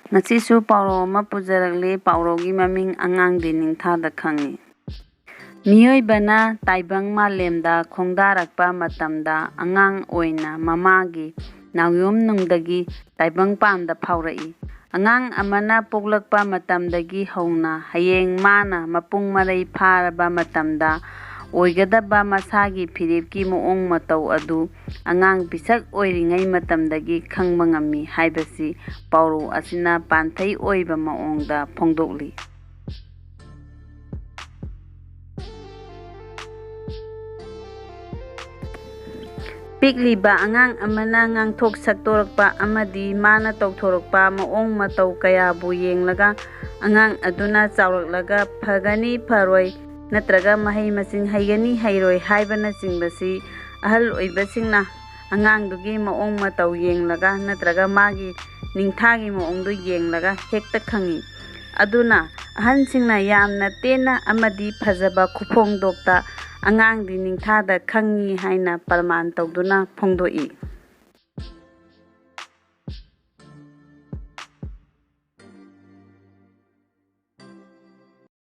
ꯉꯁꯤꯁꯨ ꯄꯥꯎꯔꯧ ꯑꯃ ꯄꯨꯖꯔꯛꯂꯤ꯫ ꯄꯥꯎꯔꯧꯒꯤ ꯃꯃꯤꯡ ꯑꯉꯥꯡꯗꯤ ꯅꯤꯡꯊꯥꯗ ꯈꯪꯉꯤ꯫ ꯃꯤꯑꯣꯏꯕꯅ ꯇꯥꯏꯕꯪ ꯃꯥꯂꯦꯝꯗ ꯈꯣꯡꯗꯥꯔꯛꯄ ꯃꯇꯝꯗ ꯑꯉꯥꯡ ꯑꯣꯏꯅ ꯃꯃꯥꯒꯤ ꯅꯥꯎꯌꯣꯝꯅꯨꯡꯗꯒꯤ ꯇꯥꯏꯕꯪꯄꯥꯟꯗ ꯐꯥꯎꯔꯛꯏ꯫ ꯑꯉꯥꯡ ꯑꯃꯅ ꯄꯣꯛꯂꯛꯄ ꯃꯇꯝꯗꯒꯤ ꯍꯧꯅ ꯍꯌꯦꯡ ꯃꯥꯅ ꯃꯄꯨꯡ ꯃꯔꯩ ꯐꯥꯔꯕ ꯃꯇꯝꯗ ꯑꯣꯏꯒꯗꯕ ꯃꯁꯥꯒꯤ ꯐꯤꯔꯦꯞꯀꯤ ꯃꯑꯣꯡ ꯃꯇꯧ ꯑꯗꯨ ꯑꯉꯥꯡ ꯄꯤꯁꯛ ꯑꯣꯏꯔꯤꯉꯩ ꯃꯇꯝꯗꯒꯤ ꯈꯪꯕ ꯉꯝꯃꯤ ꯍꯥꯏꯕꯁꯤ ꯄꯥꯎꯔꯧ ꯑꯁꯤꯅ ꯄꯥꯟꯊꯩ ꯑꯣꯏꯕ ꯃꯑꯣꯡꯗ ꯐꯣꯡꯗꯣꯛꯂꯤ꯫ ꯄꯤꯛꯂꯤꯕ ꯑꯉꯥꯡ ꯑꯃꯅ ꯉꯥꯡꯊꯣꯛ ꯁꯛꯇꯣꯔꯛꯄ ꯑꯃꯗꯤ ꯃꯥꯅ ꯇꯧꯊꯣꯔꯛꯄ ꯃꯑꯣꯡ ꯃꯇꯧ ꯀꯌꯥꯕꯨ ꯌꯦꯡꯂꯒ ꯑꯉꯥꯡ ꯑꯗꯨꯅ ꯆꯥꯎꯔꯛꯂꯒ ꯐꯒꯅꯤ ꯐꯔꯣꯏ ꯅꯠꯇ꯭ꯔꯒ ꯃꯍꯩ ꯃꯁꯤꯡ ꯍꯩꯒꯅꯤ ꯍꯩꯔꯣꯏ ꯍꯥꯏꯕꯅꯆꯤꯡꯕꯁꯤ ꯑꯍꯜ ꯑꯣꯏꯕꯁꯤꯡꯅ ꯑꯉꯥꯡꯗꯨꯒꯤ ꯃꯑꯣꯡ ꯃꯇꯧ ꯌꯦꯡꯂꯒ ꯅꯠꯇ꯭ꯔꯒ ꯃꯥꯒꯤ ꯅꯤꯡꯊꯥꯒꯤ ꯃꯑꯣꯡꯗꯨ ꯌꯦꯡꯂꯒ ꯍꯦꯛꯇ ꯈꯪꯏ꯫ ꯑꯗꯨꯅ ꯑꯍꯟꯁꯤꯡꯅ ꯌꯥꯝꯅ ꯇꯦꯟꯅ ꯑꯃꯗꯤ ꯐꯖꯕ ꯈꯨꯐꯣꯡꯗꯣꯛꯇ ꯑꯉꯥꯡꯗꯤ ꯅꯤꯡꯊꯥꯗ ꯈꯪꯉꯤ ꯍꯥꯏꯅ ꯄ꯭ꯔꯃꯥꯟ ꯇꯧꯗꯨꯅ ꯐꯣꯡꯗꯣꯛꯏ꯫